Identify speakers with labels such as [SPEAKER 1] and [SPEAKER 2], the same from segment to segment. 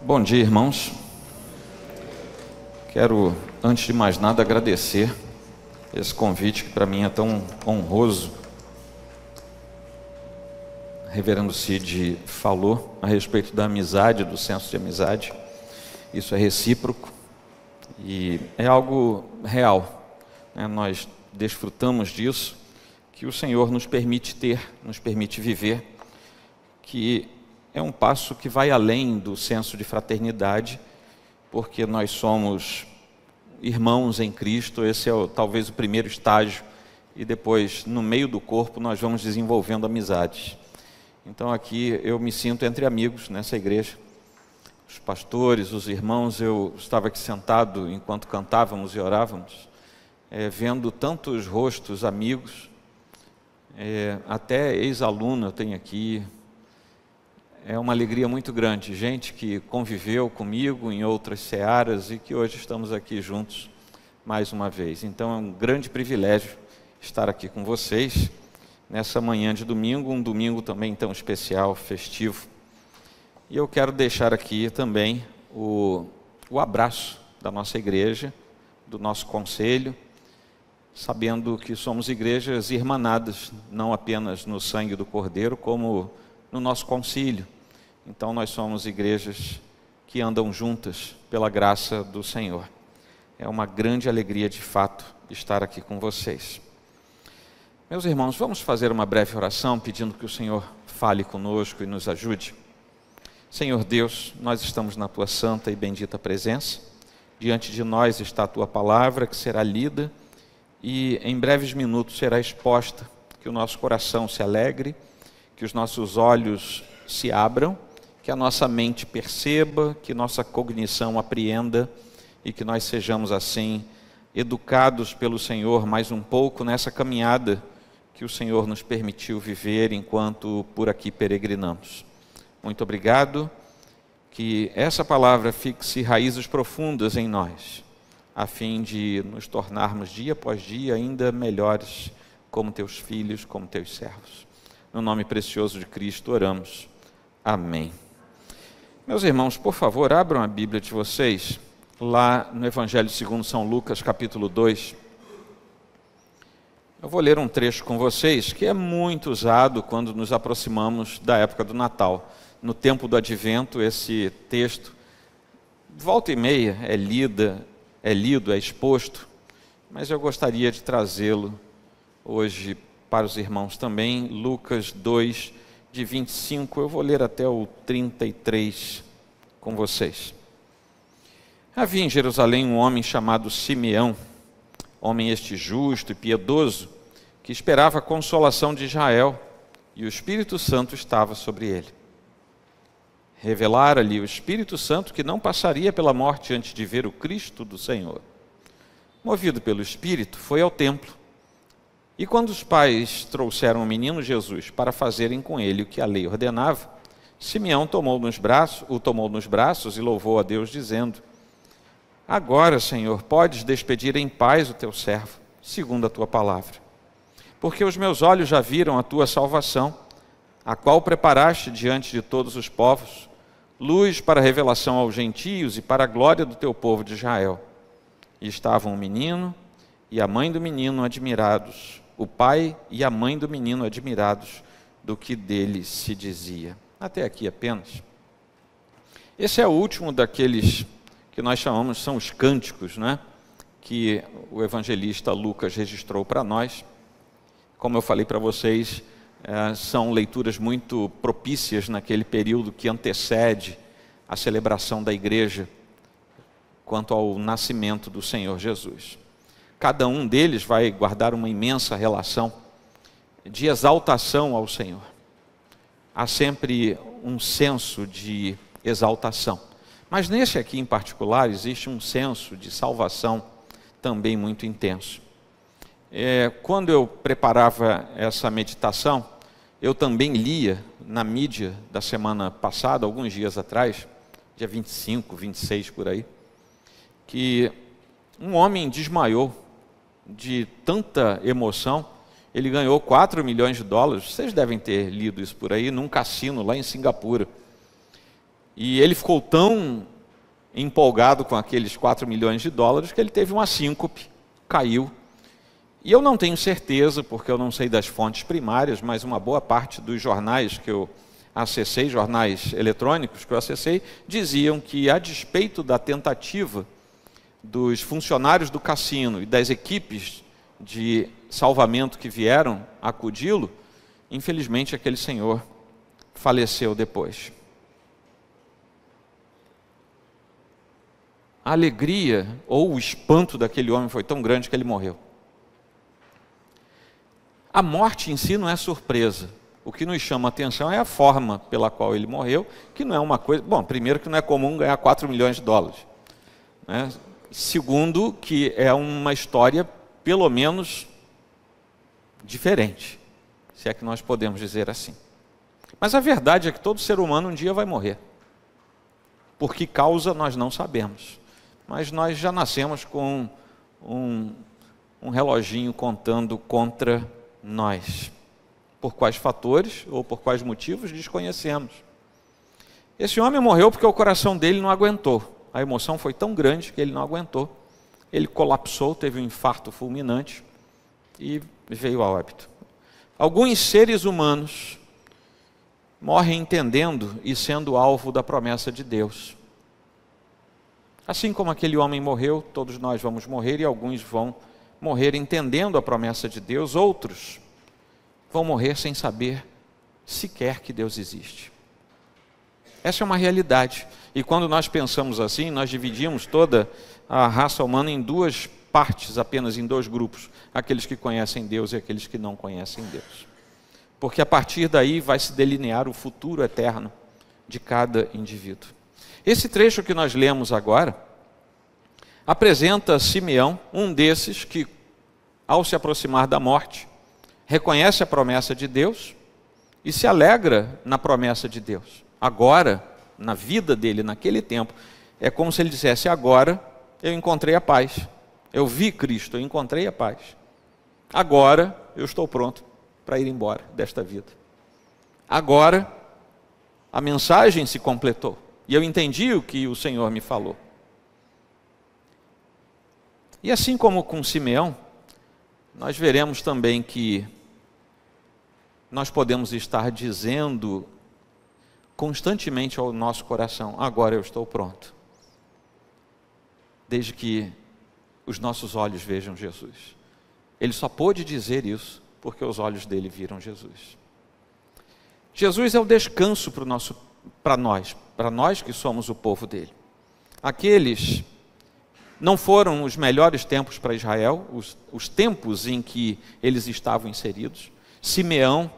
[SPEAKER 1] Bom dia, irmãos. Quero, antes de mais nada, agradecer esse convite que para mim é tão honroso. Reverendo Cid falou a respeito da amizade, do senso de amizade. Isso é recíproco e é algo real, né? Nós desfrutamos disso, que o Senhor nos permite ter, nos permite viver, que é um passo que vai além do senso de fraternidade, porque nós somos irmãos em Cristo. Esse é talvez o primeiro estágio, e depois, no meio do corpo, nós vamos desenvolvendo amizades. Então aqui eu me sinto entre amigos nessa igreja. Os pastores, os irmãos, eu estava aqui sentado enquanto cantávamos e orávamos, vendo tantos rostos amigos, até ex-aluno eu tenho aqui. É uma alegria muito grande, gente que conviveu comigo em outras searas e que hoje estamos aqui juntos mais uma vez. Então é um grande privilégio estar aqui com vocês nessa manhã de domingo, um domingo também tão especial, festivo. E eu quero deixar aqui também o abraço da nossa igreja, do nosso conselho, sabendo que somos igrejas irmanadas, não apenas no sangue do Cordeiro, como no nosso concílio. Então nós somos igrejas que andam juntas pela graça do Senhor. É uma grande alegria de fato estar aqui com vocês. Meus irmãos, vamos fazer uma breve oração pedindo que o Senhor fale conosco e nos ajude. Senhor Deus, nós estamos na Tua santa e bendita presença. Diante de nós está a Tua palavra que será lida e em breves minutos será exposta. Que o nosso coração se alegre, que os nossos olhos se abram, que a nossa mente perceba, que nossa cognição apreenda e que nós sejamos assim educados pelo Senhor mais um pouco nessa caminhada que o Senhor nos permitiu viver enquanto por aqui peregrinamos. Muito obrigado, que essa palavra fixe raízes profundas em nós, a fim de nos tornarmos dia após dia ainda melhores como Teus filhos, como Teus servos. No nome precioso de Cristo oramos. Amém. Meus irmãos, por favor, abram a Bíblia de vocês, lá no Evangelho segundo São Lucas, capítulo 2. Eu vou ler um trecho com vocês, que é muito usado quando nos aproximamos da época do Natal. No tempo do Advento, esse texto, volta e meia, é lido, é exposto, mas eu gostaria de trazê-lo hoje para os irmãos também. Lucas 2, de 25, eu vou ler até o 33 com vocês. Havia em Jerusalém um homem chamado Simeão, homem este justo e piedoso, que esperava a consolação de Israel, e o Espírito Santo estava sobre ele. Revelara-lhe o Espírito Santo que não passaria pela morte antes de ver o Cristo do Senhor. Movido pelo Espírito, foi ao templo. E quando os pais trouxeram o menino Jesus para fazerem com ele o que a lei ordenava, Simeão o tomou nos braços e louvou a Deus, dizendo: Agora, Senhor, podes despedir em paz o teu servo, segundo a tua palavra. Porque os meus olhos já viram a tua salvação, a qual preparaste diante de todos os povos, luz para a revelação aos gentios e para a glória do teu povo de Israel. E estavam o menino e a mãe do menino admirados, o pai e a mãe do menino admirados do que dele se dizia. Até aqui apenas. Esse é o último daqueles que nós chamamos, são os cânticos, né? Que o evangelista Lucas registrou para nós. Como eu falei para vocês, são leituras muito propícias naquele período que antecede a celebração da igreja quanto ao nascimento do Senhor Jesus. Cada um deles vai guardar uma imensa relação de exaltação ao Senhor. Há sempre um senso de exaltação. Mas nesse aqui em particular existe um senso de salvação também muito intenso. Quando eu preparava essa meditação, eu também lia na mídia da semana passada, alguns dias atrás, dia 25, 26 por aí, que um homem desmaiou de tanta emoção. Ele ganhou 4 milhões de dólares, vocês devem ter lido isso por aí, num cassino lá em Singapura. E ele ficou tão empolgado com aqueles 4 milhões de dólares que ele teve uma síncope, caiu. E eu não tenho certeza, porque eu não sei das fontes primárias, mas uma boa parte dos jornais que eu acessei, jornais eletrônicos que eu acessei, diziam que, a despeito da tentativa dos funcionários do cassino e das equipes de salvamento que vieram acudi-lo, infelizmente aquele senhor faleceu depois. A alegria ou o espanto daquele homem foi tão grande que ele morreu. A morte em si não é surpresa. O que nos chama a atenção é a forma pela qual ele morreu, que não é uma coisa... Bom, primeiro que não é comum ganhar 4 milhões de dólares. Né? Segundo, que é uma história, pelo menos, diferente, se é que nós podemos dizer assim. Mas a verdade é que todo ser humano um dia vai morrer. Por que causa, nós não sabemos. Mas nós já nascemos com um reloginho contando contra nós. Por quais fatores ou por quais motivos, desconhecemos. Esse homem morreu porque o coração dele não aguentou. A emoção foi tão grande que ele não aguentou. Ele colapsou, teve um infarto fulminante e veio a óbito. Alguns seres humanos morrem entendendo e sendo alvo da promessa de Deus. Assim como aquele homem morreu, todos nós vamos morrer, e alguns vão morrer entendendo a promessa de Deus, outros vão morrer sem saber sequer que Deus existe. Essa é uma realidade. E quando nós pensamos assim, nós dividimos toda a raça humana em duas partes, apenas em dois grupos: aqueles que conhecem Deus e aqueles que não conhecem Deus. Porque a partir daí vai se delinear o futuro eterno de cada indivíduo. Esse trecho que nós lemos agora apresenta Simeão, um desses que, ao se aproximar da morte, reconhece a promessa de Deus e se alegra na promessa de Deus. Agora, na vida dele, naquele tempo, é como se ele dissesse: agora eu encontrei a paz. Eu vi Cristo, eu encontrei a paz. Agora eu estou pronto para ir embora desta vida. Agora a mensagem se completou e eu entendi o que o Senhor me falou. E assim como com Simeão, nós veremos também que nós podemos estar dizendo constantemente ao nosso coração: agora eu estou pronto. Desde que os nossos olhos vejam Jesus. Ele só pôde dizer isso porque os olhos dele viram Jesus. Jesus é o descanso para nós que somos o povo dele. Aqueles não foram os melhores tempos para Israel, os tempos em que eles estavam inseridos. Simeão,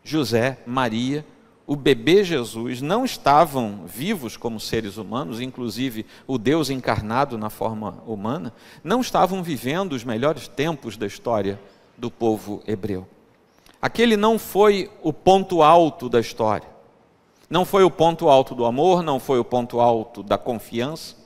[SPEAKER 1] José, Maria, o bebê Jesus não estavam vivos como seres humanos, inclusive o Deus encarnado na forma humana, não estavam vivendo os melhores tempos da história do povo hebreu. Aquele não foi o ponto alto da história, não foi o ponto alto do amor, não foi o ponto alto da confiança,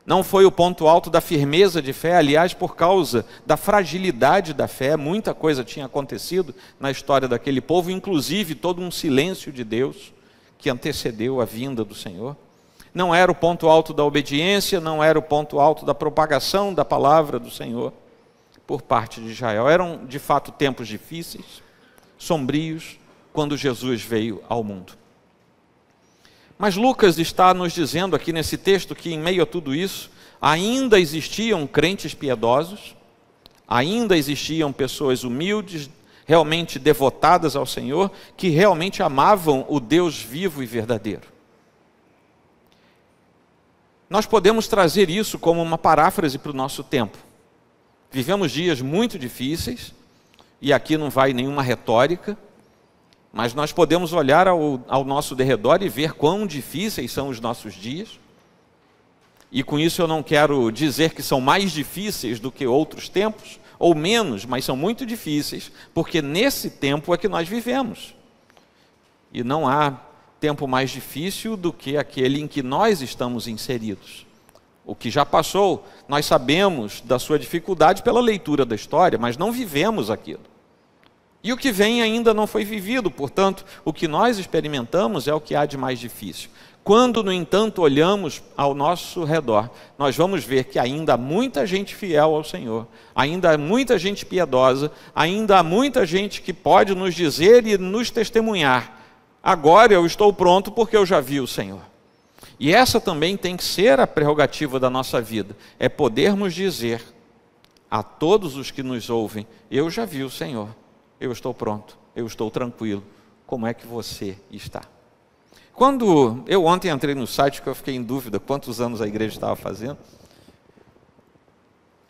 [SPEAKER 1] não foi o ponto alto da firmeza de fé. Aliás, por causa da fragilidade da fé, muita coisa tinha acontecido na história daquele povo, inclusive todo um silêncio de Deus que antecedeu a vinda do Senhor. Não era o ponto alto da obediência, não era o ponto alto da propagação da palavra do Senhor por parte de Israel. Eram, de fato, tempos difíceis, sombrios, quando Jesus veio ao mundo. Mas Lucas está nos dizendo aqui nesse texto que, em meio a tudo isso, ainda existiam crentes piedosos, ainda existiam pessoas humildes, realmente devotadas ao Senhor, que realmente amavam o Deus vivo e verdadeiro. Nós podemos trazer isso como uma paráfrase para o nosso tempo. Vivemos dias muito difíceis, e aqui não vai nenhuma retórica, mas nós podemos olhar ao nosso derredor e ver quão difíceis são os nossos dias. E com isso eu não quero dizer que são mais difíceis do que outros tempos, ou menos, mas são muito difíceis, porque nesse tempo é que nós vivemos. E não há tempo mais difícil do que aquele em que nós estamos inseridos. O que já passou, nós sabemos da sua dificuldade pela leitura da história, mas não vivemos aquilo. E o que vem ainda não foi vivido, portanto, o que nós experimentamos é o que há de mais difícil. Quando, no entanto, olhamos ao nosso redor, nós vamos ver que ainda há muita gente fiel ao Senhor, ainda há muita gente piedosa, ainda há muita gente que pode nos dizer e nos testemunhar: agora eu estou pronto porque eu já vi o Senhor. E essa também tem que ser a prerrogativa da nossa vida, é podermos dizer a todos os que nos ouvem: eu já vi o Senhor, eu estou pronto, eu estou tranquilo. Como é que você está? Quando eu ontem entrei no site, que eu fiquei em dúvida quantos anos a igreja estava fazendo.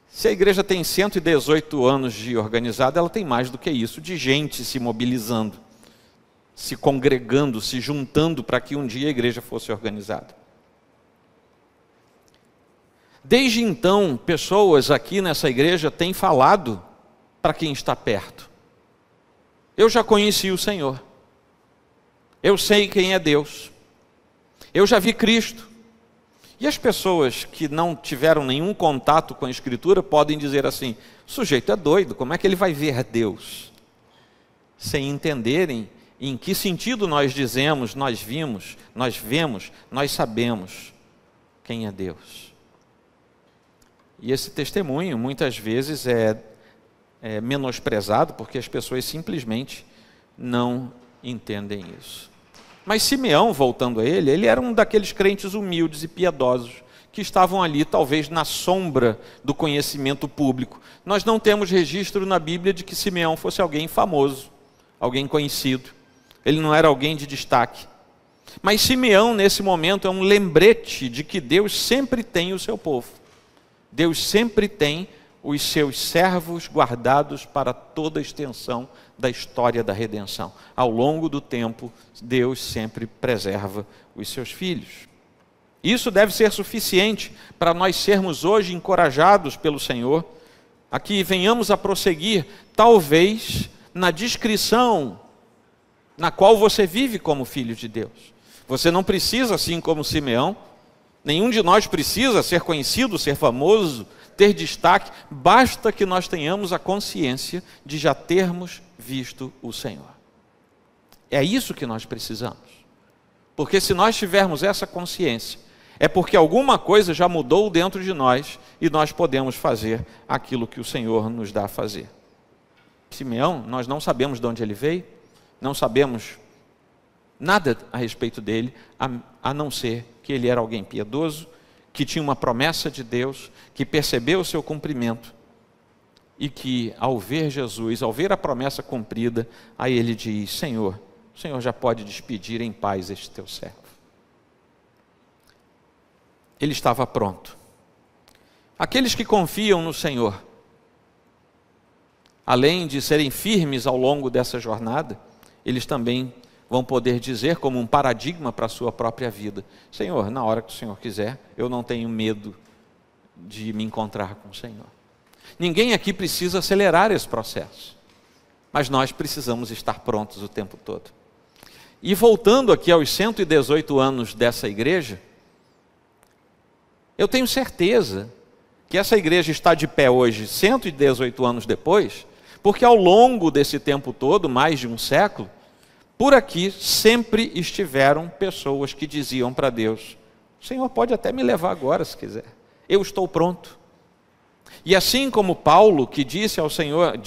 [SPEAKER 1] Se a igreja tem 118 anos de organizada, ela tem mais do que isso, de gente se mobilizando, se congregando, se juntando para que um dia a igreja fosse organizada. Desde então, pessoas aqui nessa igreja têm falado para quem está perto: eu já conheci o Senhor, eu sei quem é Deus, eu já vi Cristo. E as pessoas que não tiveram nenhum contato com a Escritura podem dizer assim: o sujeito é doido, como é que ele vai ver Deus? Sem entenderem em que sentido nós dizemos, nós vimos, nós vemos, nós sabemos quem é Deus. E esse testemunho muitas vezes é menosprezado porque as pessoas simplesmente não entendem isso. Mas Simeão, voltando a ele era um daqueles crentes humildes e piedosos que estavam ali, talvez na sombra do conhecimento público. Nós não temos registro na Bíblia de que Simeão fosse alguém famoso, alguém conhecido. Ele não era alguém de destaque. Mas Simeão, nesse momento, é um lembrete de que Deus sempre tem o seu povo. Deus sempre tem os seus servos guardados para toda a extensão da história da redenção. Ao longo do tempo, Deus sempre preserva os seus filhos. Isso deve ser suficiente para nós sermos hoje encorajados pelo Senhor, a que venhamos a prosseguir, talvez, na descrição na qual você vive como filho de Deus. Você não precisa, assim como Simeão, nenhum de nós precisa ser conhecido, ser famoso, ter destaque, basta que nós tenhamos a consciência de já termos visto o Senhor. É isso que nós precisamos. Porque se nós tivermos essa consciência, é porque alguma coisa já mudou dentro de nós e nós podemos fazer aquilo que o Senhor nos dá a fazer. Simeão, nós não sabemos de onde ele veio, não sabemos nada a respeito dele, a não ser que ele era alguém piedoso, que tinha uma promessa de Deus, que percebeu o seu cumprimento e que, ao ver Jesus, ao ver a promessa cumprida, aí ele diz: Senhor, o Senhor já pode despedir em paz este teu servo. Ele estava pronto. Aqueles que confiam no Senhor, além de serem firmes ao longo dessa jornada, eles também vão poder dizer, como um paradigma para a sua própria vida: Senhor, na hora que o Senhor quiser, eu não tenho medo de me encontrar com o Senhor. Ninguém aqui precisa acelerar esse processo, mas nós precisamos estar prontos o tempo todo. E voltando aqui aos 118 anos dessa igreja, eu tenho certeza que essa igreja está de pé hoje, 118 anos depois, porque ao longo desse tempo todo, mais de um século, por aqui sempre estiveram pessoas que diziam para Deus: o Senhor pode até me levar agora se quiser, eu estou pronto. E assim como Paulo, que disse ao Senhor,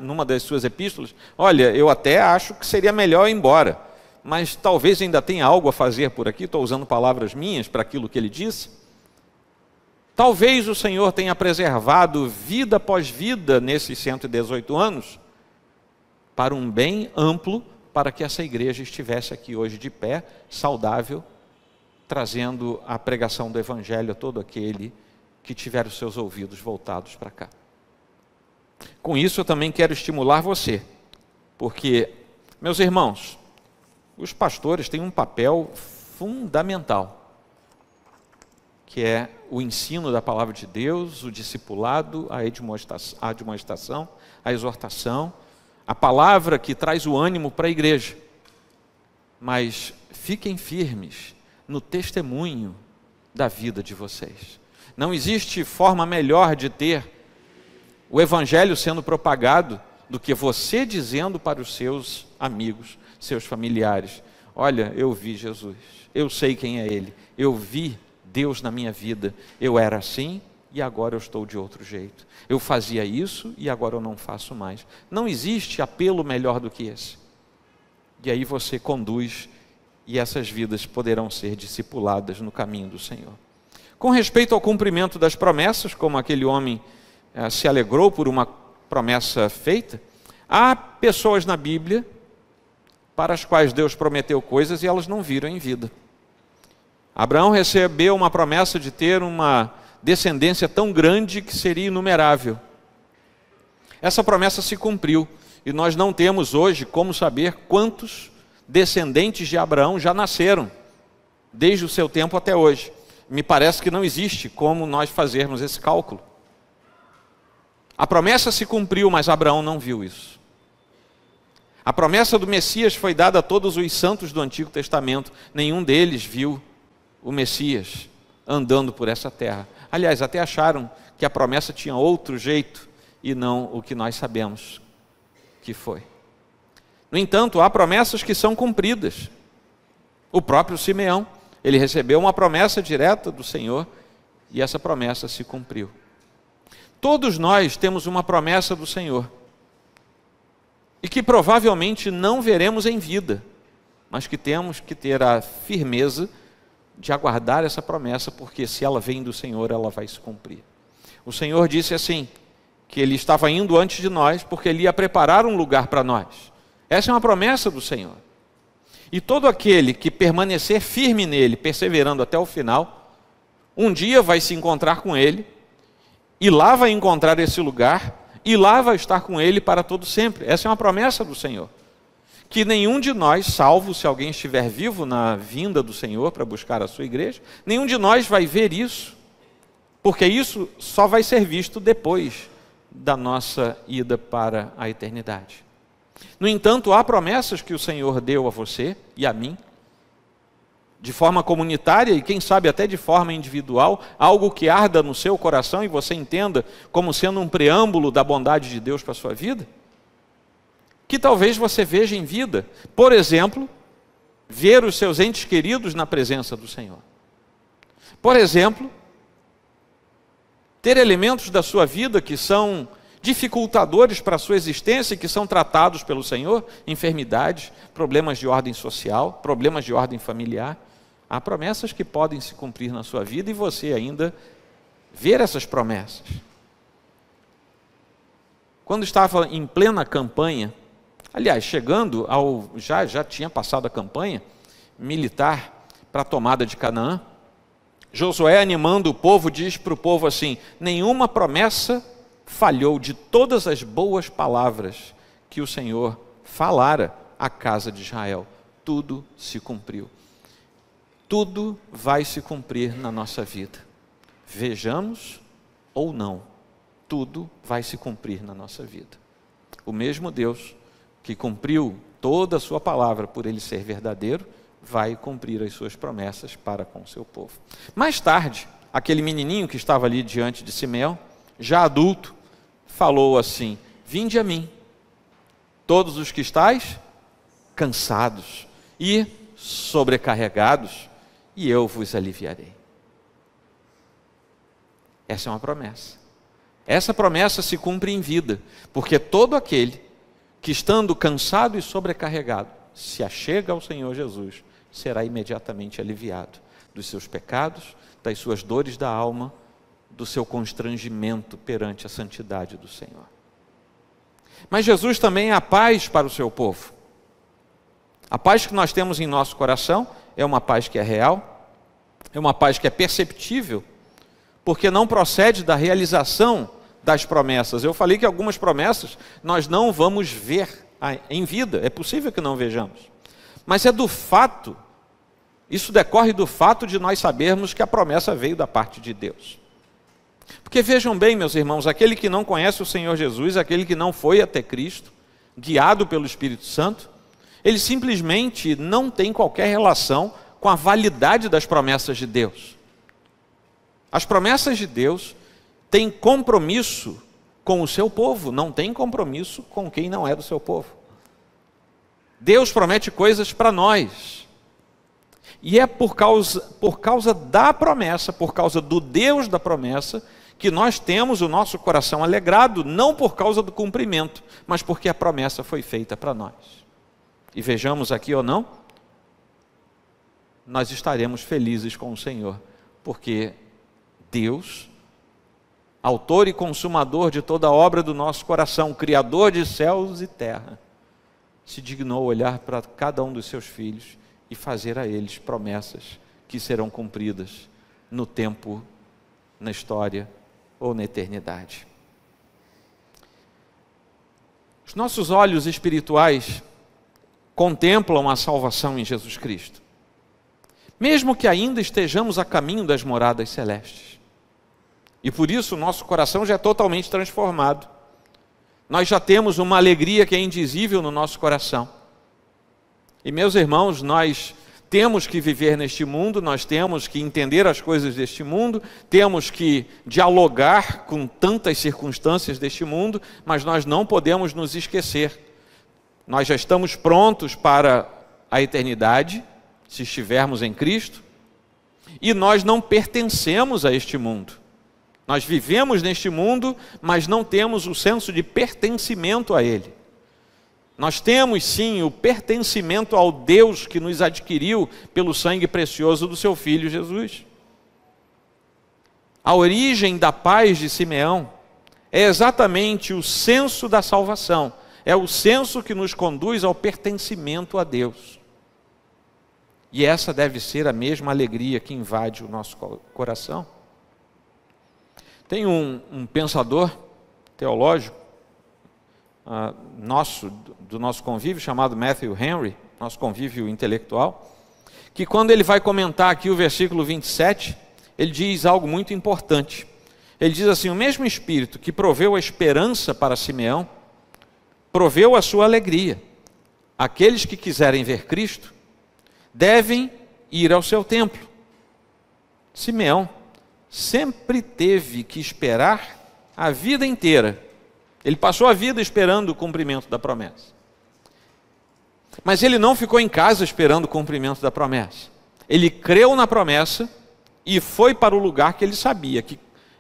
[SPEAKER 1] numa das suas epístolas: olha, eu até acho que seria melhor ir embora, mas talvez ainda tenha algo a fazer por aqui. Estou usando palavras minhas para aquilo que ele disse. Talvez o Senhor tenha preservado vida após vida nesses 118 anos, para um bem amplo, para que essa igreja estivesse aqui hoje de pé, saudável, trazendo a pregação do Evangelho a todo aquele que tiver os seus ouvidos voltados para cá. Com isso eu também quero estimular você, porque, meus irmãos, os pastores têm um papel fundamental, que é o ensino da palavra de Deus, o discipulado, a admoestação, a exortação, a palavra que traz o ânimo para a igreja. Mas fiquem firmes no testemunho da vida de vocês. Não existe forma melhor de ter o Evangelho sendo propagado do que você dizendo para os seus amigos, seus familiares: olha, eu vi Jesus, eu sei quem é Ele, eu vi Deus na minha vida, eu era assim e agora eu estou de outro jeito. Eu fazia isso e agora eu não faço mais. Não existe apelo melhor do que esse. E aí você conduz e essas vidas poderão ser discipuladas no caminho do Senhor. Com respeito ao cumprimento das promessas, como aquele homem se alegrou por uma promessa feita, há pessoas na Bíblia para as quais Deus prometeu coisas e elas não viram em vida. Abraão recebeu uma promessa de ter uma descendência tão grande que seria inumerável. Essa promessa se cumpriu e nós não temos hoje como saber quantos descendentes de Abraão já nasceram, desde o seu tempo até hoje. Me parece que não existe como nós fazermos esse cálculo. A promessa se cumpriu, mas Abraão não viu isso. A promessa do Messias foi dada a todos os santos do Antigo Testamento. Nenhum deles viu o Messias andando por essa terra. Aliás, até acharam que a promessa tinha outro jeito e não o que nós sabemos que foi. No entanto, há promessas que são cumpridas. O próprio Simeão, ele recebeu uma promessa direta do Senhor e essa promessa se cumpriu. Todos nós temos uma promessa do Senhor e que provavelmente não veremos em vida, mas que temos que ter a firmeza de aguardar essa promessa, porque se ela vem do Senhor, ela vai se cumprir. O Senhor disse assim, que Ele estava indo antes de nós, porque Ele ia preparar um lugar para nós. Essa é uma promessa do Senhor. E todo aquele que permanecer firme nele, perseverando até o final, um dia vai se encontrar com Ele, e lá vai encontrar esse lugar, e lá vai estar com Ele para todo sempre. Essa é uma promessa do Senhor. Que nenhum de nós, salvo se alguém estiver vivo na vinda do Senhor para buscar a sua igreja, nenhum de nós vai ver isso, porque isso só vai ser visto depois da nossa ida para a eternidade. No entanto, há promessas que o Senhor deu a você e a mim, de forma comunitária e quem sabe até de forma individual, algo que arda no seu coração e você entenda como sendo um preâmbulo da bondade de Deus para a sua vida, que talvez você veja em vida. Por exemplo, ver os seus entes queridos na presença do Senhor. Por exemplo, ter elementos da sua vida que são dificultadores para a sua existência e que são tratados pelo Senhor, enfermidades, problemas de ordem social, problemas de ordem familiar. Há promessas que podem se cumprir na sua vida e você ainda ver essas promessas. Quando estava em plena campanha, aliás, chegando ao... Já tinha passado a campanha militar para a tomada de Canaã, Josué, animando o povo, diz para o povo assim: nenhuma promessa falhou de todas as boas palavras que o Senhor falara à casa de Israel. Tudo se cumpriu. Tudo vai se cumprir na nossa vida. Vejamos ou não, tudo vai se cumprir na nossa vida. O mesmo Deus que cumpriu toda a sua palavra por Ele ser verdadeiro, vai cumprir as suas promessas para com o seu povo. Mais tarde, aquele menininho que estava ali diante de Simeão, já adulto, falou assim: vinde a mim, todos os que estáis cansados e sobrecarregados, e eu vos aliviarei. Essa é uma promessa. Essa promessa se cumpre em vida, porque todo aquele que estando cansado e sobrecarregado, se achega ao Senhor Jesus, será imediatamente aliviado dos seus pecados, das suas dores da alma, do seu constrangimento perante a santidade do Senhor. Mas Jesus também é a paz para o seu povo. A paz que nós temos em nosso coração é uma paz que é real, é uma paz que é perceptível, porque não procede da realização das promessas. Eu falei que algumas promessas nós não vamos ver em vida, é possível que não vejamos. Mas é do fato, isso decorre do fato de nós sabermos que a promessa veio da parte de Deus. Porque vejam bem, meus irmãos, aquele que não conhece o Senhor Jesus, aquele que não foi até Cristo, guiado pelo Espírito Santo, ele simplesmente não tem qualquer relação com a validade das promessas de Deus. As promessas de Deus têm compromisso com o seu povo, não tem compromisso com quem não é do seu povo. Deus promete coisas para nós. E é por causa da promessa, por causa do Deus da promessa, que nós temos o nosso coração alegrado, não por causa do cumprimento, mas porque a promessa foi feita para nós. E vejamos aqui ou não, nós estaremos felizes com o Senhor, porque Deus, autor e consumador de toda a obra do nosso coração, criador de céus e terra, se dignou olhar para cada um dos seus filhos e fazer a eles promessas que serão cumpridas no tempo, na história ou na eternidade. Os nossos olhos espirituais contemplam a salvação em Jesus Cristo, mesmo que ainda estejamos a caminho das moradas celestes. E por isso o nosso coração já é totalmente transformado. Nós já temos uma alegria que é indizível no nosso coração. E meus irmãos, nós temos que viver neste mundo, nós temos que entender as coisas deste mundo, temos que dialogar com tantas circunstâncias deste mundo, mas nós não podemos nos esquecer. Nós já estamos prontos para a eternidade, se estivermos em Cristo, e nós não pertencemos a este mundo. Nós vivemos neste mundo, mas não temos o senso de pertencimento a ele. Nós temos sim o pertencimento ao Deus que nos adquiriu pelo sangue precioso do seu Filho Jesus. A origem da paz de Simeão é exatamente o senso da salvação, é o senso que nos conduz ao pertencimento a Deus. E essa deve ser a mesma alegria que invade o nosso coração. Tem um pensador teológico do nosso convívio, chamado Matthew Henry, nosso convívio intelectual, que quando ele vai comentar aqui o versículo 27, ele diz algo muito importante. Ele diz assim: o mesmo Espírito que proveu a esperança para Simeão, proveu a sua alegria. Aqueles que quiserem ver Cristo, devem ir ao seu templo. Simeão sempre teve que esperar a vida inteira. Ele passou a vida esperando o cumprimento da promessa. Mas ele não ficou em casa esperando o cumprimento da promessa. Ele creu na promessa e foi para o lugar que ele sabia que,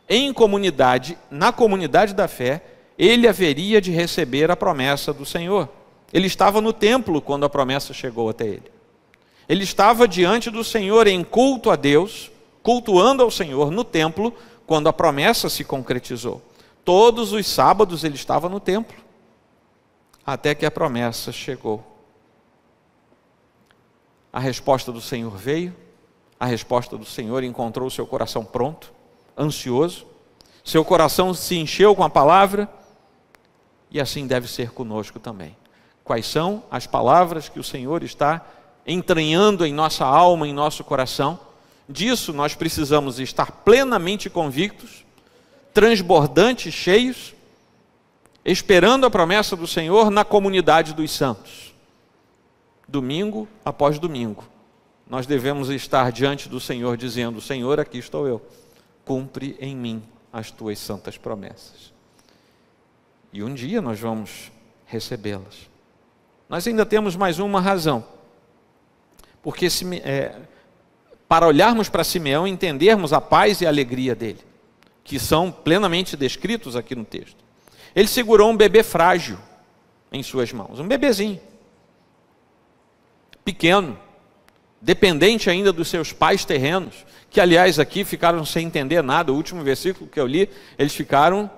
[SPEAKER 1] em comunidade, na comunidade da fé, ele haveria de receber a promessa do Senhor. Ele estava no templo quando a promessa chegou até ele. Ele estava diante do Senhor em culto a Deus, cultuando ao Senhor no templo, quando a promessa se concretizou. Todos os sábados ele estava no templo, até que a promessa chegou. A resposta do Senhor veio, a resposta do Senhor encontrou o seu coração pronto, ansioso, seu coração se encheu com a palavra, e assim deve ser conosco também. Quais são as palavras que o Senhor está entranhando em nossa alma, em nosso coração? Disso nós precisamos estar plenamente convictos, transbordantes, cheios, esperando a promessa do Senhor na comunidade dos santos. Domingo após domingo, nós devemos estar diante do Senhor dizendo: Senhor, aqui estou eu, cumpre em mim as tuas santas promessas. E um dia nós vamos recebê-las. Nós ainda temos mais uma razão, porque para olharmos para Simeão e entendermos a paz e a alegria dele, que são plenamente descritos aqui no texto. Ele segurou um bebê frágil em suas mãos, um bebezinho, pequeno, dependente ainda dos seus pais terrenos, que aliás aqui ficaram sem entender nada. O último versículo que eu li, eles ficaram,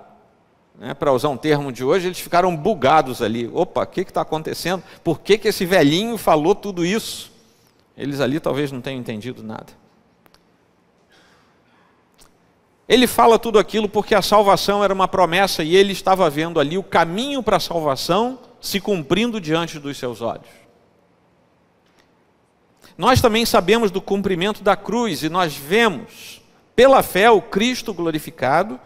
[SPEAKER 1] para usar um termo de hoje, eles ficaram bugados ali. Opa, o que está acontecendo? Por que esse velhinho falou tudo isso? Eles ali talvez não tenham entendido nada. Ele fala tudo aquilo porque a salvação era uma promessa e ele estava vendo ali o caminho para a salvação se cumprindo diante dos seus olhos. Nós também sabemos do cumprimento da cruz e nós vemos, pela fé, o Cristo glorificado,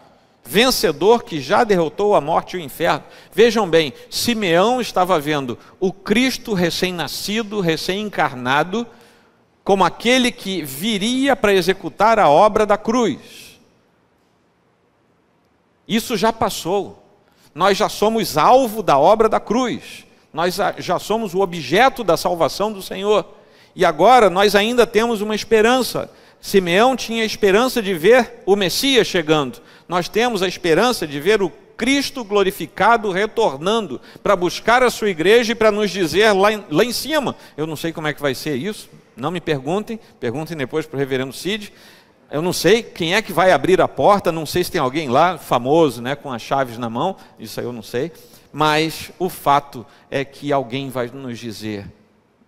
[SPEAKER 1] vencedor que já derrotou a morte e o inferno. Vejam bem, Simeão estava vendo o Cristo recém-nascido, recém-encarnado, como aquele que viria para executar a obra da cruz. Isso já passou. Nós já somos alvo da obra da cruz. Nós já somos o objeto da salvação do Senhor. E agora nós ainda temos uma esperança. Simeão tinha a esperança de ver o Messias chegando. Nós temos a esperança de ver o Cristo glorificado retornando para buscar a sua igreja e para nos dizer lá em cima. Eu não sei como é que vai ser isso. Não me perguntem. Perguntem depois para o reverendo Cid. Eu não sei quem é que vai abrir a porta. Não sei se tem alguém lá famoso, né, com as chaves na mão. Isso aí eu não sei. Mas o fato é que alguém vai nos dizer: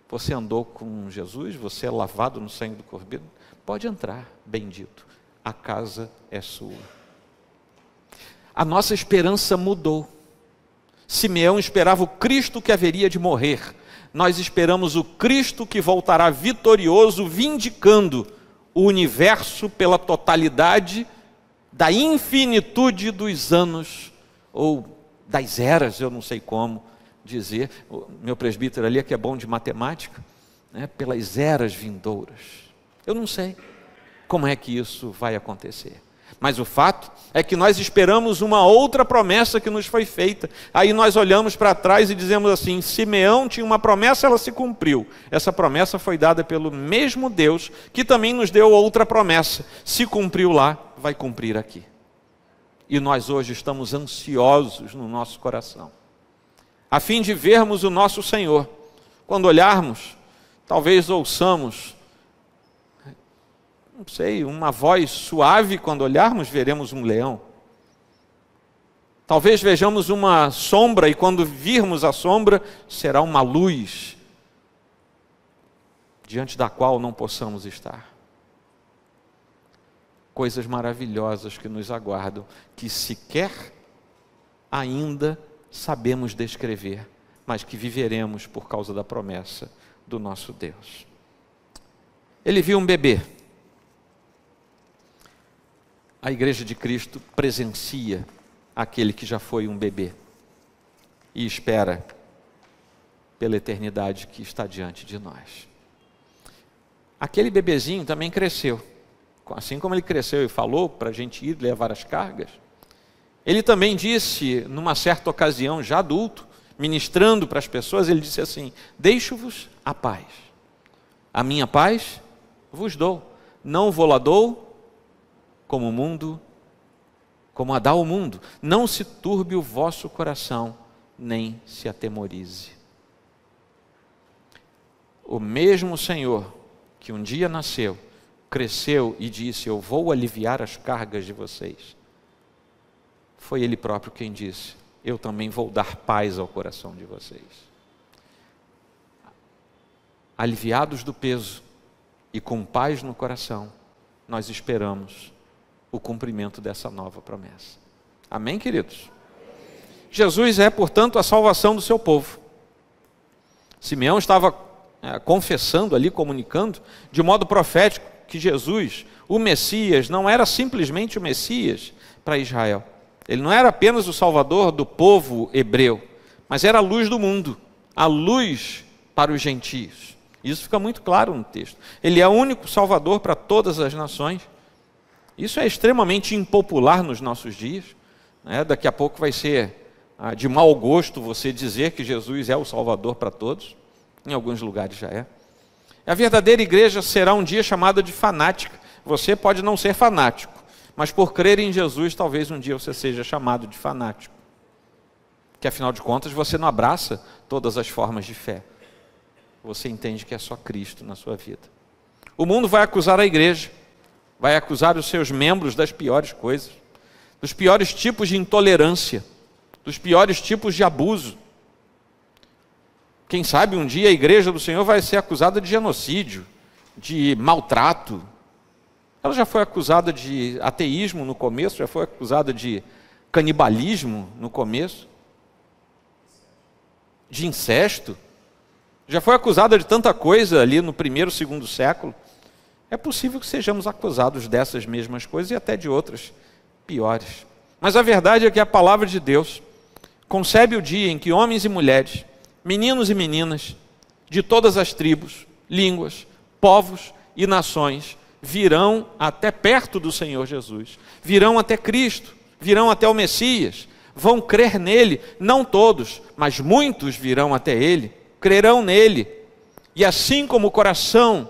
[SPEAKER 1] você andou com Jesus? Você é lavado no sangue do Cordeiro? Pode entrar, bendito. A casa é sua. A nossa esperança mudou. Simeão esperava o Cristo que haveria de morrer. Nós esperamos o Cristo que voltará vitorioso, vindicando o universo pela totalidade da infinitude dos anos, ou das eras, eu não sei como dizer. O meu presbítero ali, que é bom de matemática, né, pelas eras vindouras. Eu não sei como é que isso vai acontecer. Mas o fato é que nós esperamos uma outra promessa que nos foi feita. Aí nós olhamos para trás e dizemos assim: Simeão tinha uma promessa, ela se cumpriu. Essa promessa foi dada pelo mesmo Deus que também nos deu outra promessa. Se cumpriu lá, vai cumprir aqui. E nós hoje estamos ansiosos no nosso coração, a fim de vermos o nosso Senhor. Quando olharmos, talvez ouçamos, não sei, uma voz suave. Quando olharmos, veremos um leão. Talvez vejamos uma sombra, e quando virmos a sombra, será uma luz diante da qual não possamos estar. Coisas maravilhosas que nos aguardam, que sequer ainda sabemos descrever, mas que viveremos por causa da promessa do nosso Deus. Ele viu um bebê. A Igreja de Cristo presencia aquele que já foi um bebê e espera pela eternidade que está diante de nós. Aquele bebezinho também cresceu. Assim como ele cresceu e falou para a gente ir levar as cargas, ele também disse, numa certa ocasião, já adulto, ministrando para as pessoas, ele disse assim: deixo-vos a paz. A minha paz vos dou. Não vou-la dou como o mundo, como a dá o mundo. Não se turbe o vosso coração, nem se atemorize. O mesmo Senhor que um dia nasceu, cresceu e disse: eu vou aliviar as cargas de vocês, foi Ele próprio quem disse: eu também vou dar paz ao coração de vocês. Aliviados do peso e com paz no coração, nós esperamos o cumprimento dessa nova promessa. Amém, queridos? Jesus é, portanto, a salvação do seu povo. Simeão estava confessando ali, comunicando, de modo profético, que Jesus, o Messias, não era simplesmente o Messias para Israel. Ele não era apenas o Salvador do povo hebreu, mas era a luz do mundo, a luz para os gentios. Isso fica muito claro no texto. Ele é o único Salvador para todas as nações. Isso é extremamente impopular nos nossos dias, né? Daqui a pouco vai ser de mau gosto você dizer que Jesus é o Salvador para todos. Em alguns lugares já é. A verdadeira igreja será um dia chamada de fanática. Você pode não ser fanático, mas por crer em Jesus, talvez um dia você seja chamado de fanático. Que afinal de contas você não abraça todas as formas de fé. Você entende que é só Cristo na sua vida. O mundo vai acusar a igreja, vai acusar os seus membros das piores coisas, dos piores tipos de intolerância, dos piores tipos de abuso. Quem sabe um dia a igreja do Senhor vai ser acusada de genocídio, de maltrato. Ela já foi acusada de ateísmo no começo, já foi acusada de canibalismo no começo, de incesto, já foi acusada de tanta coisa ali no primeiro, segundo século. É possível que sejamos acusados dessas mesmas coisas e até de outras piores. Mas a verdade é que a palavra de Deus concebe o dia em que homens e mulheres, meninos e meninas, de todas as tribos, línguas, povos e nações, virão até perto do Senhor Jesus, virão até Cristo, virão até o Messias, vão crer nele, não todos, mas muitos virão até ele, crerão nele. E assim como o coração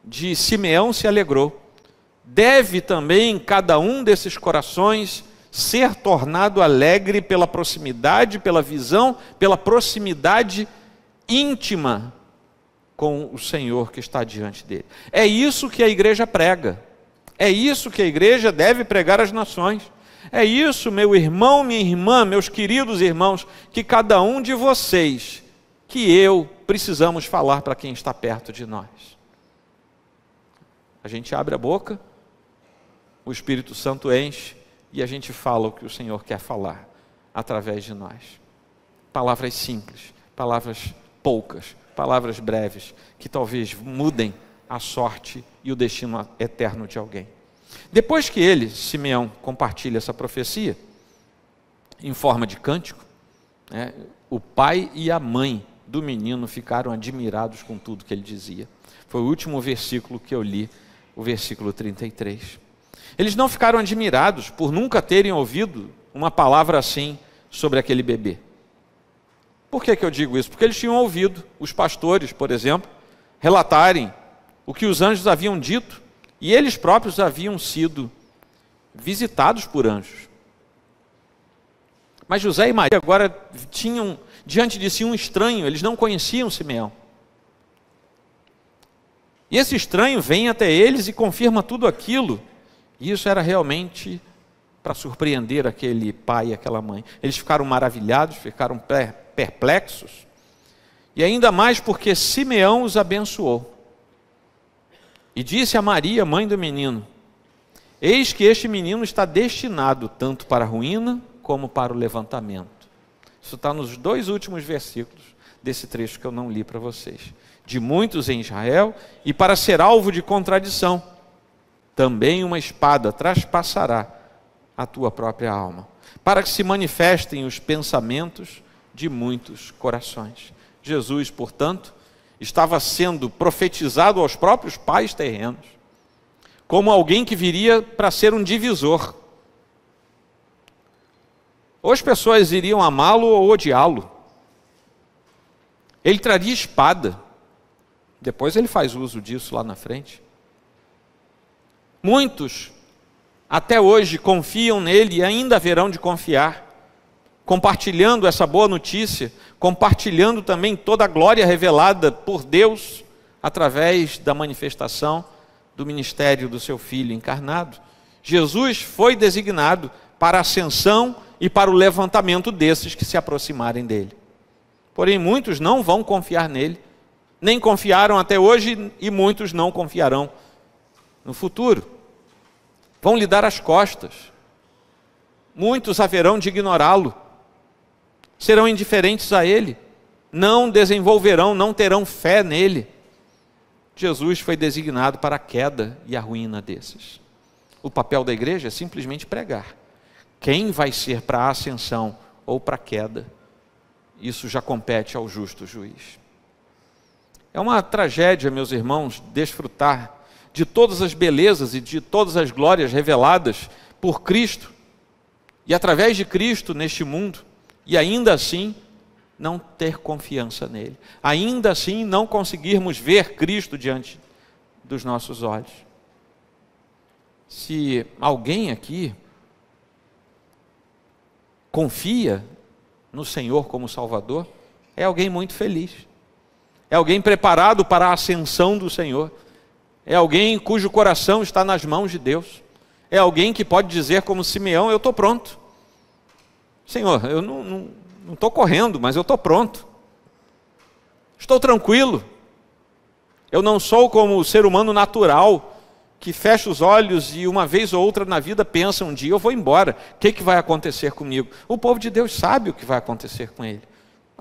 [SPEAKER 1] de Simeão se alegrou, deve também cada um desses corações ser tornado alegre pela proximidade, pela visão, pela proximidade íntima com o Senhor que está diante dele. É isso que a igreja prega. É isso que a igreja deve pregar às nações. É isso, meu irmão, minha irmã, meus queridos irmãos, que cada um de vocês, que eu, precisamos falar para quem está perto de nós. A gente abre a boca, o Espírito Santo enche e a gente fala o que o Senhor quer falar através de nós. Palavras simples, palavras poucas, palavras breves, que talvez mudem a sorte e o destino eterno de alguém. Depois que ele, Simeão, compartilha essa profecia, em forma de cântico, o pai e a mãe do menino ficaram admirados com tudo que ele dizia. Foi o último versículo que eu li, o versículo 33. Eles não ficaram admirados por nunca terem ouvido uma palavra assim sobre aquele bebê. Por que eu digo isso? Porque eles tinham ouvido os pastores, por exemplo, relatarem o que os anjos haviam dito, e eles próprios haviam sido visitados por anjos. Mas José e Maria agora tinham diante de si um estranho, eles não conheciam Simeão. E esse estranho vem até eles e confirma tudo aquilo, e isso era realmente para surpreender aquele pai e aquela mãe. Eles ficaram maravilhados, ficaram perplexos, e ainda mais porque Simeão os abençoou. E disse a Maria, mãe do menino: eis que este menino está destinado tanto para a ruína como para o levantamento. Isso está nos 2 últimos versículos desse trecho que eu não li para vocês. De muitos em Israel, e para ser alvo de contradição. Também uma espada traspassará a tua própria alma, para que se manifestem os pensamentos de muitos corações. Jesus, portanto, estava sendo profetizado aos próprios pais terrenos, como alguém que viria para ser um divisor. Ou as pessoas iriam amá-lo ou odiá-lo. Ele traria espada. Depois ele faz uso disso lá na frente. Muitos, até hoje, confiam nele e ainda haverão de confiar, compartilhando essa boa notícia, compartilhando também toda a glória revelada por Deus, através da manifestação do ministério do seu Filho encarnado. Jesus foi designado para a ascensão e para o levantamento desses que se aproximarem dele. Porém, muitos não vão confiar nele, nem confiaram até hoje, e muitos não confiarão no futuro. Vão lhe dar as costas. Muitos haverão de ignorá-lo. Serão indiferentes a ele. Não desenvolverão, não terão fé nele. Jesus foi designado para a queda e a ruína desses. O papel da igreja é simplesmente pregar. Quem vai ser para a ascensão ou para a queda, isso já compete ao justo juiz. É uma tragédia, meus irmãos, desfrutar de todas as belezas e de todas as glórias reveladas por Cristo e através de Cristo neste mundo, e ainda assim não ter confiança nele, ainda assim não conseguirmos ver Cristo diante dos nossos olhos. Se alguém aqui confia no Senhor como Salvador, é alguém muito feliz, é alguém preparado para a ascensão do Senhor, é alguém cujo coração está nas mãos de Deus, é alguém que pode dizer como Simeão: eu estou pronto, Senhor, eu não estou correndo, mas eu estou pronto, estou tranquilo, eu não sou como o ser humano natural, que fecha os olhos e uma vez ou outra na vida pensa: um dia eu vou embora, o que vai acontecer comigo? O povo de Deus sabe o que vai acontecer com ele.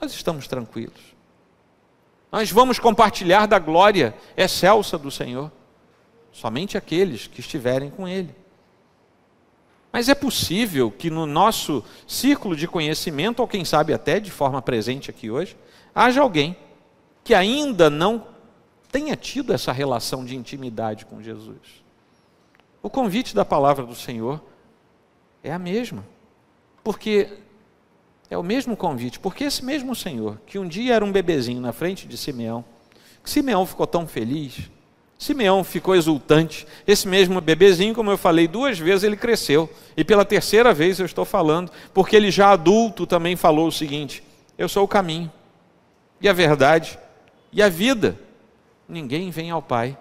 [SPEAKER 1] Nós estamos tranquilos. Nós vamos compartilhar da glória excelsa do Senhor. Somente aqueles que estiverem com Ele. Mas é possível que no nosso círculo de conhecimento, ou quem sabe até de forma presente aqui hoje, haja alguém que ainda não tenha tido essa relação de intimidade com Jesus. O convite da palavra do Senhor é a mesma. Porque É o mesmo convite, porque esse mesmo Senhor, que um dia era um bebezinho na frente de Simeão, que Simeão ficou tão feliz, Simeão ficou exultante, esse mesmo bebezinho, como eu falei, 2 vezes ele cresceu, e pela 3ª vez eu estou falando, porque ele já adulto também falou o seguinte: eu sou o caminho, e a verdade, e a vida, ninguém vem ao Pai,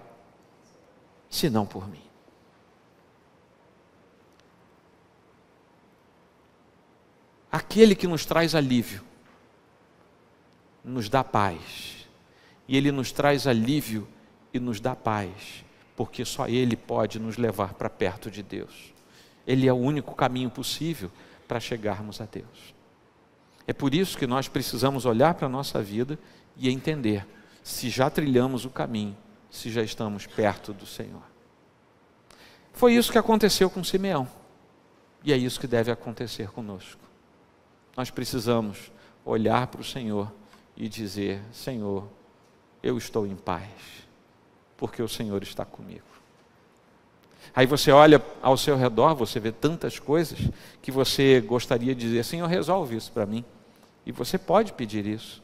[SPEAKER 1] senão por mim. Aquele que nos traz alívio, nos dá paz. E Ele nos traz alívio e nos dá paz, porque só Ele pode nos levar para perto de Deus. Ele é o único caminho possível para chegarmos a Deus. É por isso que nós precisamos olhar para a nossa vida e entender se já trilhamos o caminho, se já estamos perto do Senhor. Foi isso que aconteceu com Simeão, e é isso que deve acontecer conosco. Nós precisamos olhar para o Senhor e dizer: Senhor, eu estou em paz, porque o Senhor está comigo. Aí você olha ao seu redor, você vê tantas coisas que você gostaria de dizer: Senhor, resolve isso para mim. E você pode pedir isso.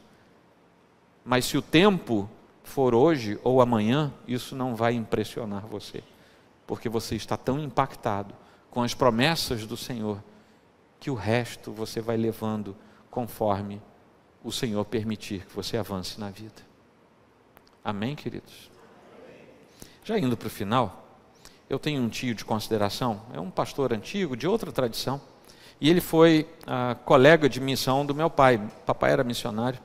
[SPEAKER 1] Mas se o tempo for hoje ou amanhã, isso não vai impressionar você, porque você está tão impactado com as promessas do Senhor, que o resto você vai levando conforme o Senhor permitir que você avance na vida. Amém, queridos? Já indo para o final, eu tenho um tio de consideração, é um pastor antigo, de outra tradição, e ele foi colega de missão do meu pai. Papai era missionário.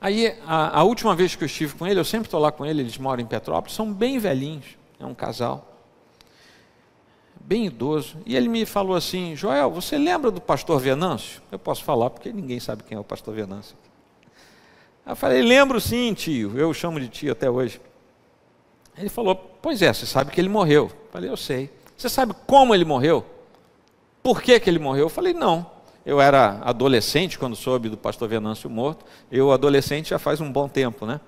[SPEAKER 1] Aí, a última vez que eu estive com ele, eu sempre estou lá com ele, eles moram em Petrópolis, são bem velhinhos, é um casal, bem idoso, e ele me falou assim: Joel, você lembra do pastor Venâncio? Eu posso falar porque ninguém sabe quem é o pastor Venâncio. Eu falei: lembro sim, tio, eu chamo de tio até hoje. Ele falou: pois é, você sabe que ele morreu. Eu falei: eu sei. Você sabe como ele morreu? Por que ele morreu? Eu falei: não. Eu era adolescente quando soube do pastor Venâncio morto. Eu, adolescente, já faz um bom tempo, né?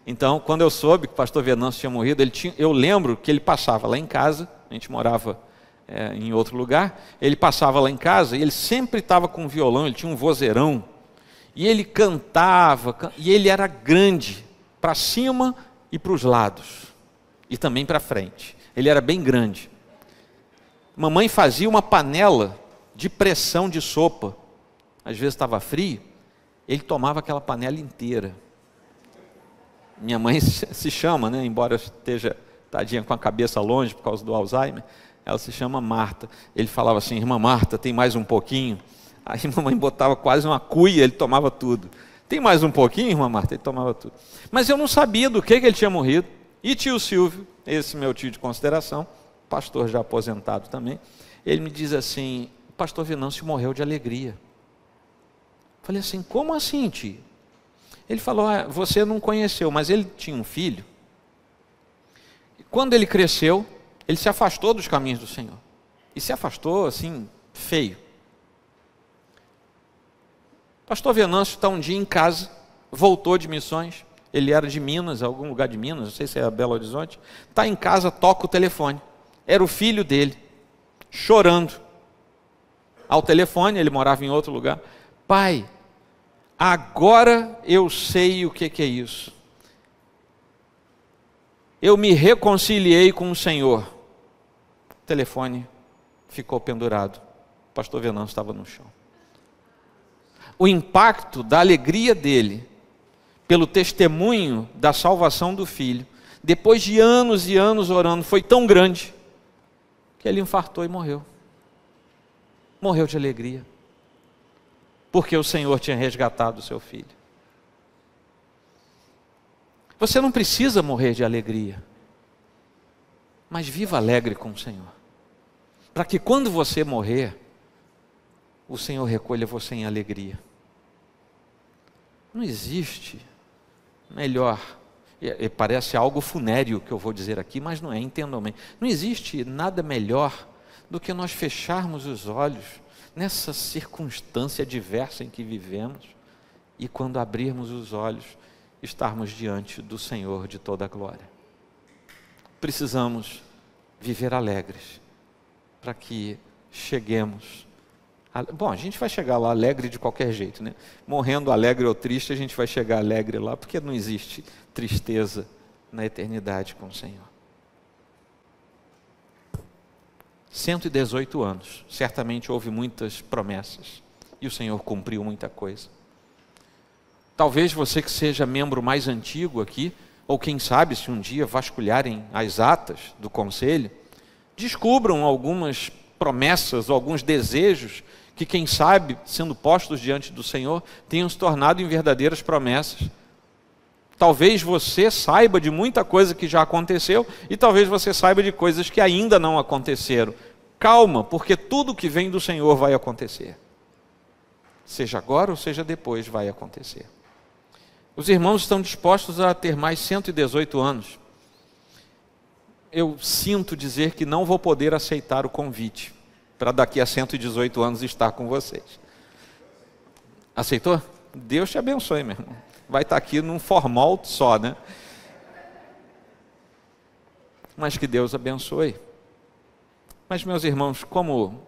[SPEAKER 1] Então, quando eu soube que o pastor Venâncio tinha morrido, eu lembro que ele passava lá em casa, a gente morava em outro lugar, ele passava lá em casa e ele sempre estava com um violão, ele tinha um vozeirão, e ele cantava, e ele era grande, para cima e para os lados, e também para frente, ele era bem grande. Mamãe fazia uma panela de pressão de sopa, às vezes estava frio, ele tomava aquela panela inteira. Minha mãe se chama, né, embora eu esteja tadinha com a cabeça longe por causa do Alzheimer, ela se chama Marta. Ele falava assim: irmã Marta, tem mais um pouquinho? Aí a mamãe botava quase uma cuia, ele tomava tudo. Tem mais um pouquinho, irmã Marta? Ele tomava tudo. Mas eu não sabia do que ele tinha morrido. E tio Silvio, esse meu tio de consideração, pastor já aposentado também, ele me diz assim: o pastor Venâncio morreu de alegria. Falei assim: como assim, tio? Ele falou: você não conheceu, mas ele tinha um filho. E quando ele cresceu, ele se afastou dos caminhos do Senhor. E se afastou assim, feio. Pastor Venâncio está um dia em casa, voltou de missões. Ele era de Minas, algum lugar de Minas, não sei se é Belo Horizonte. Está em casa, toca o telefone. Era o filho dele, chorando. Ao telefone, ele morava em outro lugar. Pai, agora eu sei o que é isso. Eu me reconciliei com o Senhor. O telefone ficou pendurado. O pastor Venâncio estava no chão. O impacto da alegria dele, pelo testemunho da salvação do filho, depois de anos e anos orando, foi tão grande, que ele infartou e morreu. Morreu de alegria. Porque o Senhor tinha resgatado o seu filho. Você não precisa morrer de alegria, mas viva alegre com o Senhor, para que quando você morrer, o Senhor recolha você em alegria. Não existe melhor, e parece algo funéreo que eu vou dizer aqui, mas não é, entendam bem. Não existe nada melhor do que nós fecharmos os olhos nessa circunstância diversa em que vivemos, e quando abrirmos os olhos, estarmos diante do Senhor de toda a glória. Precisamos viver alegres, para que cheguemos Bom, a gente vai chegar lá alegre de qualquer jeito, né? Morrendo alegre ou triste, a gente vai chegar alegre lá, porque não existe tristeza na eternidade com o Senhor. 118 anos, certamente houve muitas promessas, e o Senhor cumpriu muita coisa. Talvez você que seja membro mais antigo aqui, ou quem sabe se um dia vasculharem as atas do conselho, descubram algumas promessas ou alguns desejos que, quem sabe, sendo postos diante do Senhor, tenham se tornado em verdadeiras promessas. Talvez você saiba de muita coisa que já aconteceu e talvez você saiba de coisas que ainda não aconteceram. Calma, porque tudo que vem do Senhor vai acontecer. Seja agora ou seja depois, vai acontecer. Os irmãos estão dispostos a ter mais 118 anos. Eu sinto dizer que não vou poder aceitar o convite para daqui a 118 anos estar com vocês. Aceitou? Deus te abençoe, meu irmão. Vai estar aqui num formal só, né? Mas que Deus abençoe. Mas, meus irmãos, como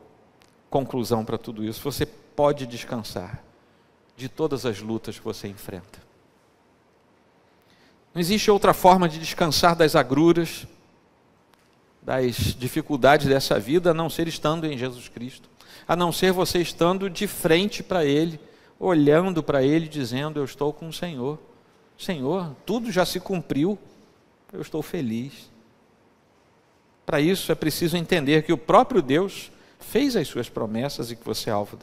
[SPEAKER 1] conclusão para tudo isso, você pode descansar de todas as lutas que você enfrenta. Não existe outra forma de descansar das agruras, das dificuldades dessa vida, a não ser estando em Jesus Cristo, a não ser você estando de frente para Ele, olhando para Ele, dizendo: eu estou com o Senhor. Senhor, tudo já se cumpriu, eu estou feliz. Para isso é preciso entender que o próprio Deus fez as suas promessas e que você é alvo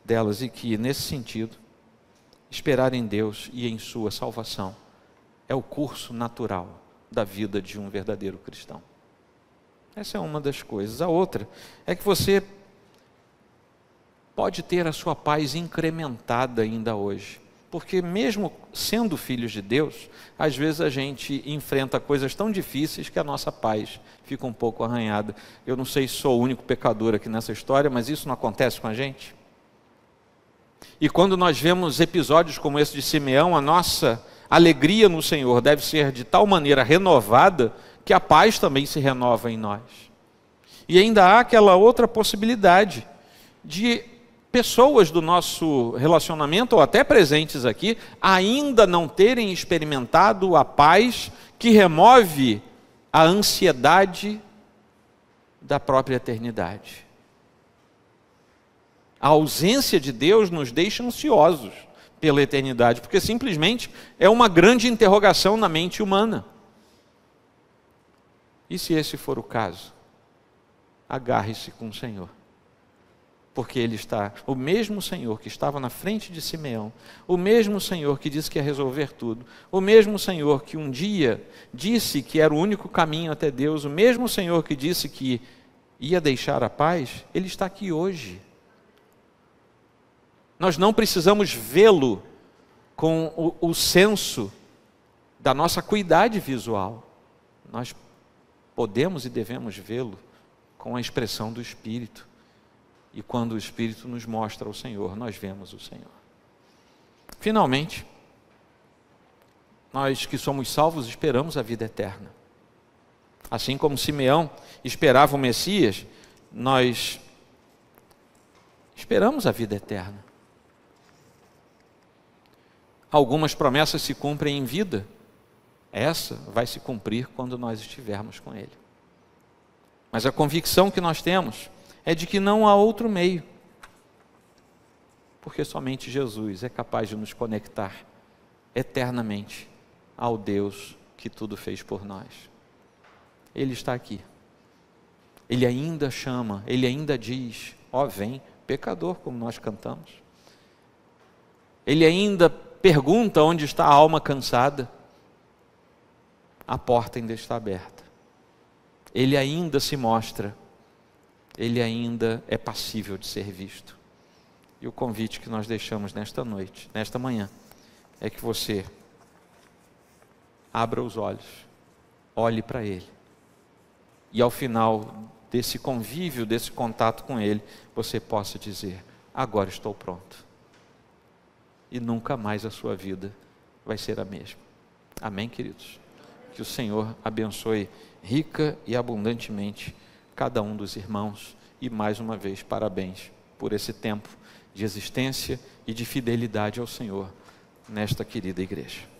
[SPEAKER 1] delas, e que, nesse sentido, esperar em Deus e em sua salvação é o curso natural da vida de um verdadeiro cristão. Essa é uma das coisas. A outra é que você pode ter a sua paz incrementada ainda hoje. Porque mesmo sendo filhos de Deus, às vezes a gente enfrenta coisas tão difíceis que a nossa paz fica um pouco arranhada. Eu não sei se sou o único pecador aqui nessa história, mas isso não acontece com a gente. E quando nós vemos episódios como esse de Simeão, a nossa alegria no Senhor deve ser de tal maneira renovada que a paz também se renova em nós. E ainda há aquela outra possibilidade de pessoas do nosso relacionamento, ou até presentes aqui, ainda não terem experimentado a paz que remove a ansiedade da própria eternidade. A ausência de Deus nos deixa ansiosos pela eternidade, porque simplesmente é uma grande interrogação na mente humana. E se esse for o caso, agarre-se com o Senhor. Porque Ele está, o mesmo Senhor que estava na frente de Simeão, o mesmo Senhor que disse que ia resolver tudo, o mesmo Senhor que um dia disse que era o único caminho até Deus, o mesmo Senhor que disse que ia deixar a paz, Ele está aqui hoje. Nós não precisamos vê-lo com o senso da nossa acuidade visual. Nós podemos e devemos vê-lo com a expressão do Espírito. E quando o Espírito nos mostra o Senhor, nós vemos o Senhor. Finalmente, nós que somos salvos esperamos a vida eterna. Assim como Simeão esperava o Messias, nós esperamos a vida eterna. Algumas promessas se cumprem em vida, essa vai se cumprir quando nós estivermos com Ele. Mas a convicção que nós temos é de que não há outro meio, porque somente Jesus é capaz de nos conectar eternamente ao Deus que tudo fez por nós. Ele está aqui, Ele ainda chama, Ele ainda diz: ó, vem pecador, como nós cantamos. Ele ainda pergunta onde está a alma cansada. A porta ainda está aberta. Ele ainda se mostra, Ele ainda é passível de ser visto. E o convite que nós deixamos nesta noite, nesta manhã, é que você abra os olhos, olhe para Ele, e ao final desse convívio, desse contato com Ele, você possa dizer: agora estou pronto. E nunca mais a sua vida vai ser a mesma. Amém, queridos? Que o Senhor abençoe rica e abundantemente cada um dos irmãos. E mais uma vez, parabéns por esse tempo de existência e de fidelidade ao Senhor nesta querida igreja.